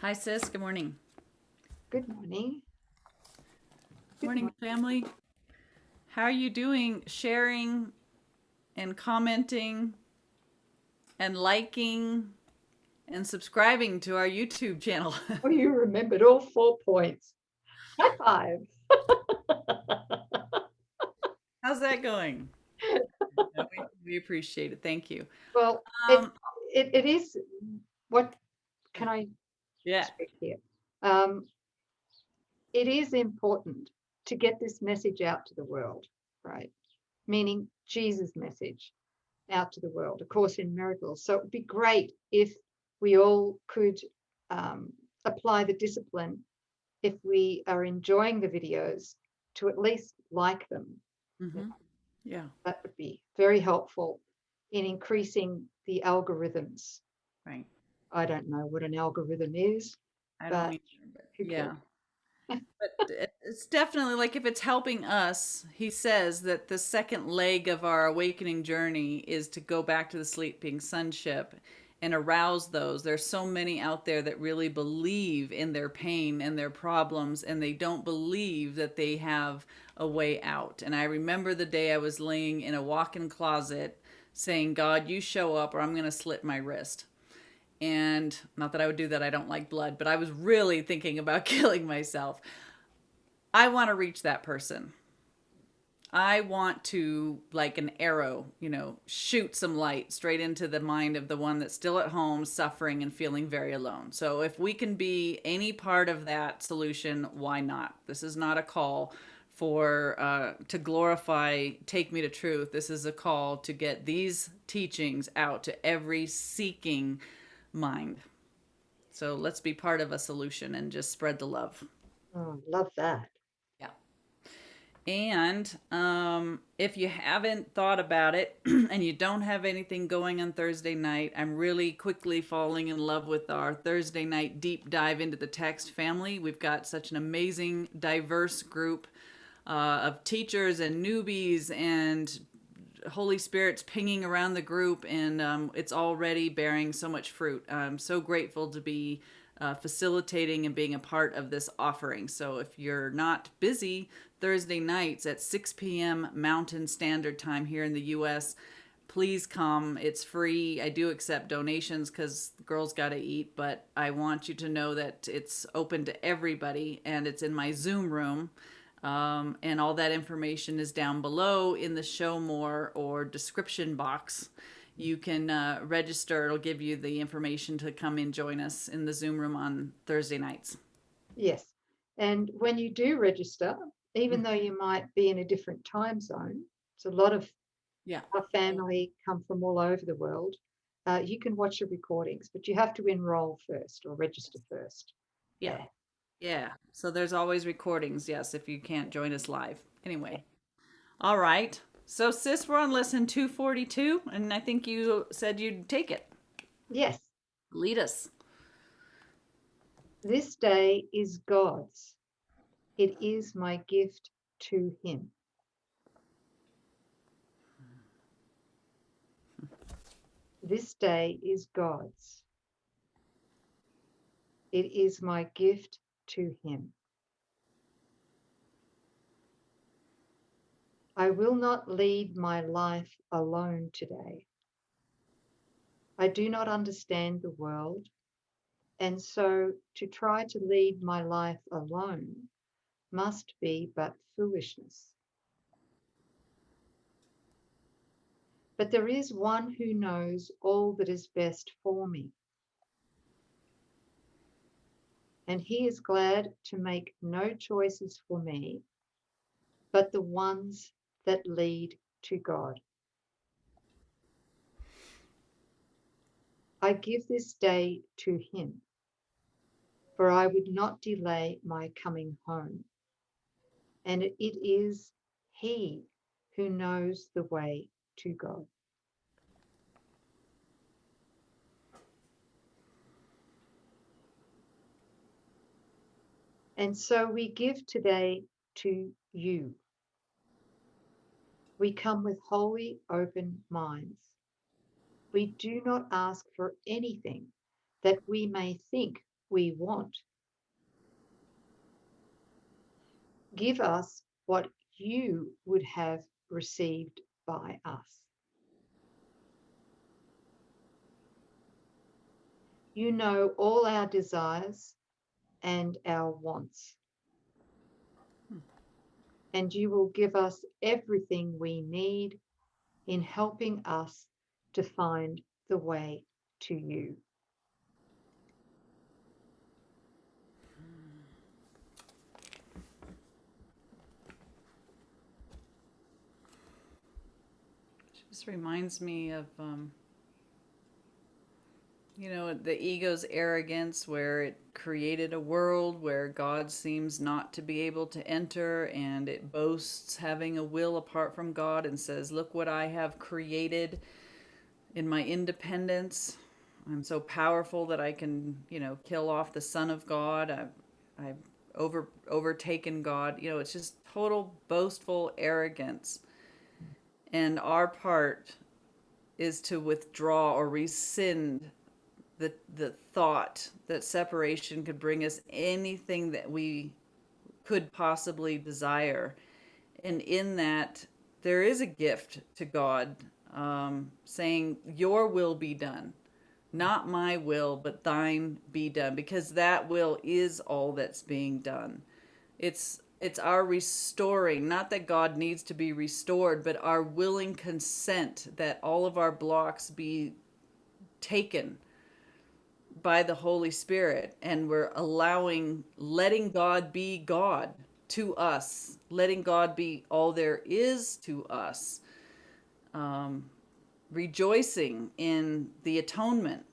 Hi, sis. Good morning. Good morning. Good Morning, morning. family. How are you doing? Sharing and commenting and liking and subscribing to our YouTube channel. Oh, you remembered all 4 points. High five. How's that going? Yeah, we appreciate it. Thank you. Well, it, Um, it is what can I yeah. speak here? Um, it is important to get this message out to the world, right? Meaning Jesus' message out to the world, A Course in Miracles. So it would be great if we all could um, apply the discipline if we are enjoying the videos to at least like them. Mm-hmm. Yeah. That would be very helpful in increasing the algorithms. Right. I don't know what an algorithm is, I don't but either, but who cares? yeah. But it's definitely like if it's helping us, he says that the second leg of our awakening journey is to go back to the sleeping sonship and arouse those. There's so many out there that really believe in their pain and their problems, and they don't believe that they have a way out. And I remember the day I was laying in a walk in closet saying, God, you show up or I'm going to slit my wrist. And not that I would do that, I don't like blood, but I was really thinking about killing myself. I want to reach that person. I want to, like an arrow, shoot some light straight into the mind of the one that's still at home, suffering and feeling very alone. So, if we can be any part of that solution, why not? This is not a call for to glorify take me to truth. This is a call to get these teachings out to every seeking mind. So let's be part of a solution and just spread the love. Oh, love that. Yeah. And if you haven't thought about it and you don't have anything going on Thursday night, I'm really quickly falling in love with our Thursday night deep dive into the text family. We've got such an amazing, diverse group of teachers and newbies and Holy Spirit's pinging around the group, and it's already bearing so much fruit. I'm so grateful to be facilitating and being a part of this offering. So if you're not busy Thursday nights at 6 p.m. Mountain Standard Time here in the U.S., please come. It's free. I do accept donations because the girls got to eat, but I want you to know that it's open to everybody, and it's in my Zoom room. And all that information is down below in the show more or description box. You can register. It'll give you the information to come and join us in the Zoom room on Thursday nights. Yes. And when you do register, even Mm. though you might be in a different time zone, so a lot of Yeah. our family come from all over the world, you can watch the recordings, but you have to enroll first or register first. Yeah. Yeah. Yeah. So there's always recordings, yes, if you can't join us live. Yeah. Anyway. All right. So, sis, we're on lesson 242, and I think you said you'd take it. Yes. Lead us. This day is God's. It is my gift to Him. This day is God's. It is my gift to Him. I will not lead my life alone today. I do not understand the world, and so to try to lead my life alone must be but foolishness. But there is one who knows all that is best for me, and he is glad to make no choices for me, but the ones that lead to God. I give this day to him, for I would not delay my coming home. And it is he who knows the way to God. And so we give today to you. We come with wholly open minds. We do not ask for anything that we may think we want. Give us what you would have received by us. You know all our desires and our wants, and you will give us everything we need in helping us to find the way to you. Just reminds me of, the ego's arrogance, where it created a world where God seems not to be able to enter, and it boasts having a will apart from God and says, "Look what I have created in my independence. I'm so powerful that I can, kill off the Son of God. I've overtaken God." It's just total boastful arrogance. And our part is to withdraw or rescind the thought that separation could bring us anything that we could possibly desire. And in that, there is a gift to God, saying, "Your will be done, not my will, but thine be done," because that will is all that's being done. It's our restoring, not that God needs to be restored, but our willing consent that all of our blocks be taken by the Holy Spirit, and we're letting God be God to us, letting God be all there is to us, um, rejoicing in the atonement.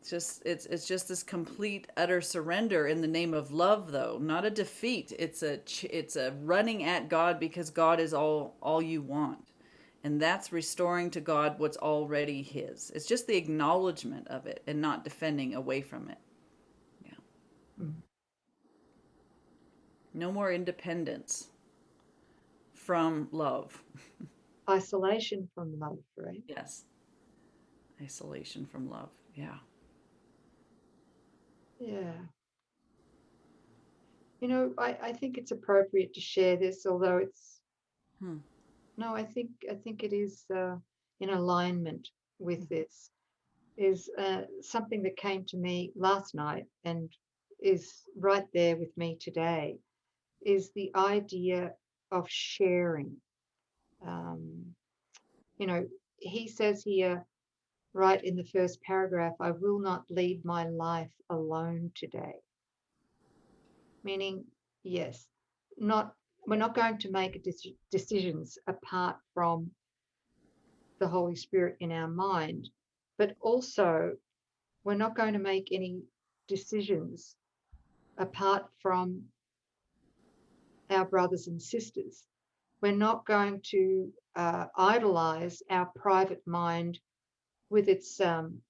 It's just this complete utter surrender in the name of love, though, not a defeat. It's a running at God, because God is all you want. And that's restoring to God what's already his. It's just the acknowledgement of it and not defending away from it. Yeah. Mm. No more independence from love. Isolation from love, right? Yes. Isolation from love. Yeah. Yeah. I think it's appropriate to share this, although it's Hmm. no, I think it is in alignment with this. Is something that came to me last night and is right there with me today. Is the idea of sharing. Um, you know, he says here, right in the first paragraph, "I will not lead my life alone today." Meaning, yes, not we're not going to make decisions apart from the Holy Spirit in our mind, but also we're not going to make any decisions apart from our brothers and sisters. We're not going to idolize our private mind with its own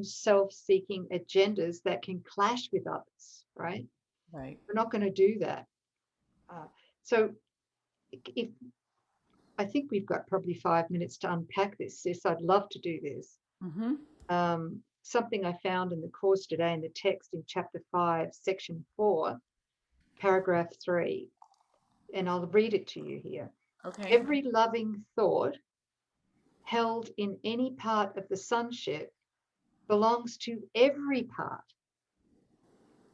self-seeking agendas that can clash with others, right? Right. We're not going to do that. So if I think we've got probably 5 minutes to unpack this, sis. I'd love to do this. Mm-hmm. Something I found in the course today in the text in chapter 5, section 4, paragraph 3, and I'll read it to you here. Okay. Every loving thought held in any part of the sonship belongs to every part.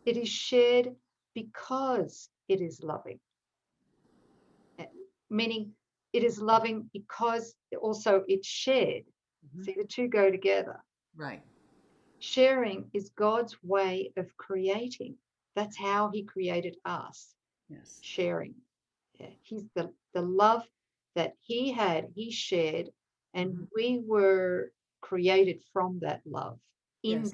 It is shared because it is loving, meaning it is loving because also it's shared. Mm-hmm. See, the two go together. Right. Sharing is God's way of creating. That's how he created us, Yes. sharing. Yeah. He's the love that he had, he shared, and Mm-hmm. we were created from that love, Yes.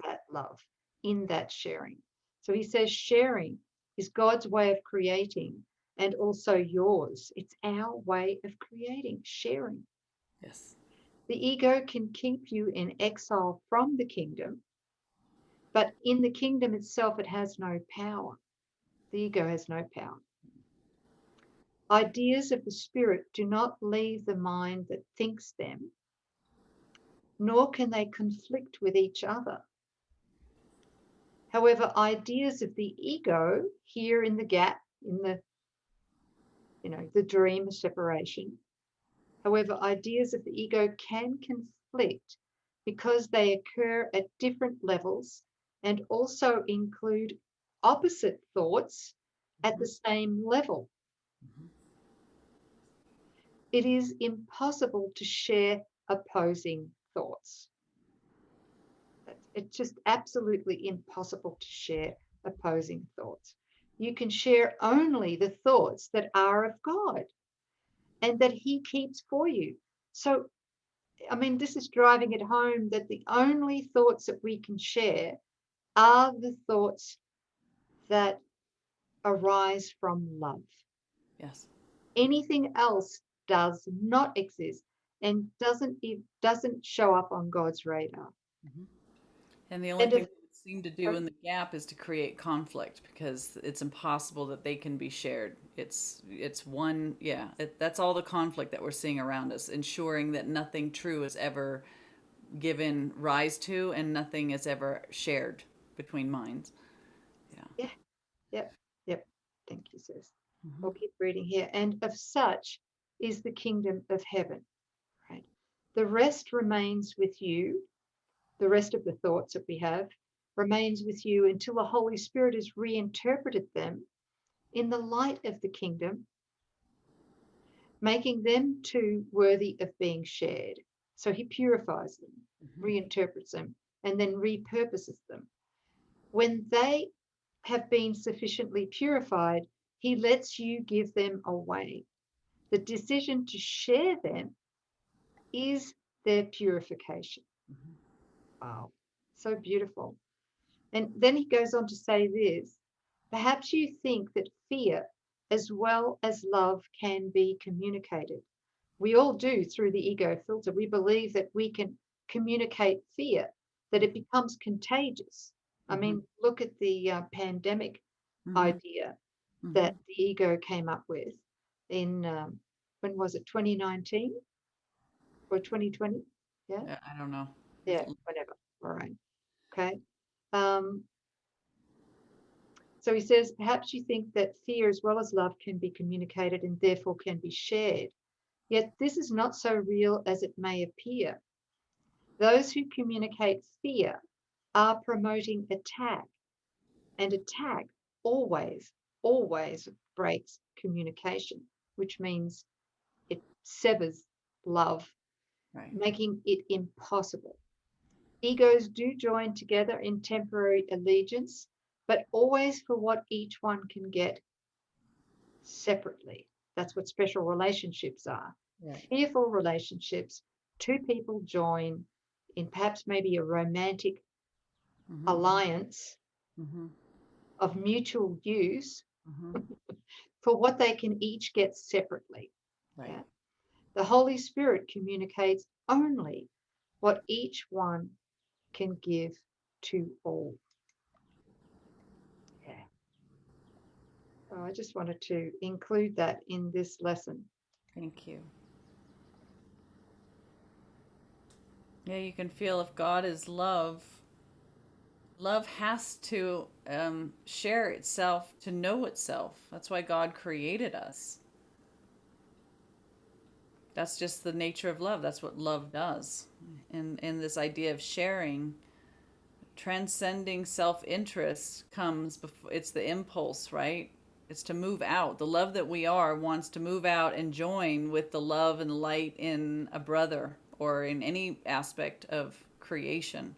in that sharing. So he says sharing is God's way of creating and also yours. It's our way of creating, sharing. Yes. The ego can keep you in exile from the kingdom, but in the kingdom itself, it has no power. The ego has no power. Ideas of the spirit do not leave the mind that thinks them, nor can they conflict with each other. However, ideas of the ego here in the gap, in the dream of separation, however, ideas of the ego can conflict because they occur at different levels and also include opposite thoughts at the same level. Mhm. It is impossible to share opposing thoughts. It's just absolutely impossible to share opposing thoughts. You can share only the thoughts that are of God and that He keeps for you. So, I mean, this is driving it home that the only thoughts that we can share are the thoughts that arise from love. Yes. Anything else does not exist and doesn't show up on God's radar. Mhm. And the only And thing if we would seem to do in the gap is to create conflict because it's impossible that they can be shared. It's one, yeah, that's all the conflict that we're seeing around us, ensuring that nothing true is ever given rise to and nothing is ever shared between minds. Yeah. yeah, yep, yep. Thank you, sis. Hmm. I'll keep reading here. And of such is the kingdom of heaven. Right. The rest remains with you. The rest of the thoughts that we have remains with you until the Holy Spirit has reinterpreted them in the light of the kingdom, making them too worthy of being shared. So he purifies them, Hmm. reinterprets them, and then repurposes them. When they have been sufficiently purified, he lets you give them away. The decision to share them is their purification. Hmm. Wow, so beautiful. And then he goes on to say this: perhaps you think that fear as well as love can be communicated. We all do through the ego filter. We believe that we can communicate fear, that it becomes contagious. I Hmm. mean, look at the pandemic Hmm. idea Hmm. that the ego came up with in, when was it, 2019 or 2020? Yeah, I don't know. yeah, whatever. All right. Okay. Um, So he says, perhaps you think that fear as well as love can be communicated and therefore can be shared. Yet this is not so real as it may appear. Those who communicate fear are promoting attack, and attack always, always breaks communication, which means it severs love, Right. making it impossible. Egos do join together in temporary allegiance, but always for what each one can get separately. That's what special relationships are. Right. Fearful relationships, two people join in perhaps maybe a romantic Hmm. alliance Hmm. of mutual use Hmm. for what they can each get separately. Right. Yeah. The Holy Spirit communicates only what each one can give to all. Yeah. So I just wanted to include that in this lesson. Thank you. Yeah, you can feel if God is love, love has to share itself to know itself. That's why God created us. That's just the nature of love. That's what love does. And this idea of sharing, transcending self-interest comes before it's the impulse, right? It's to move out. The love that we are wants to move out and join with the love and light in a brother or in any aspect of creation.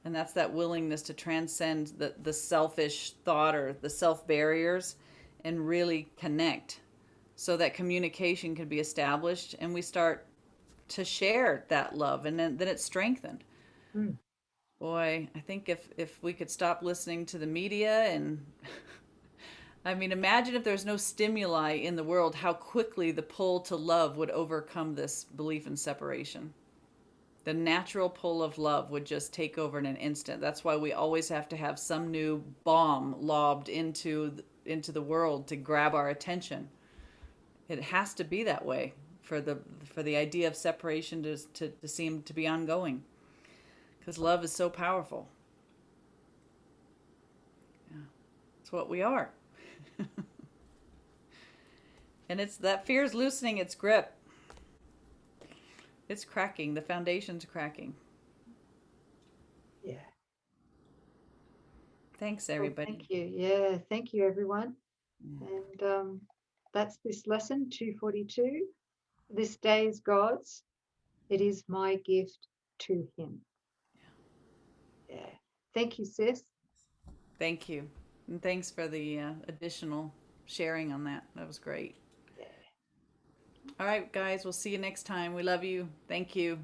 And that's that willingness to transcend the selfish thought or the self barriers and really connect so that communication can be established and we start to share that love and then it's strengthened. Mm. Boy, I think if we could stop listening to the media and I mean, imagine if there's no stimuli in the world, how quickly the pull to love would overcome this belief in separation. The natural pull of love would just take over in an instant. That's why we always have to have some new bomb lobbed into the world to grab our attention. It has to be that way for the idea of separation to seem to be ongoing, because love is so powerful. Yeah, it's what we are. And it's that fear is loosening its grip. It's cracking. The foundation's cracking. Yeah. Thanks, Well, everybody. thank you. Yeah, thank you, everyone. And that's this lesson 242. This day is God's. It is my gift to Him. Yeah. Thank you, sis. Thank you. And thanks for the additional sharing on that. That was great. Yeah. All right, guys, we'll see you next time. We love you. Thank you.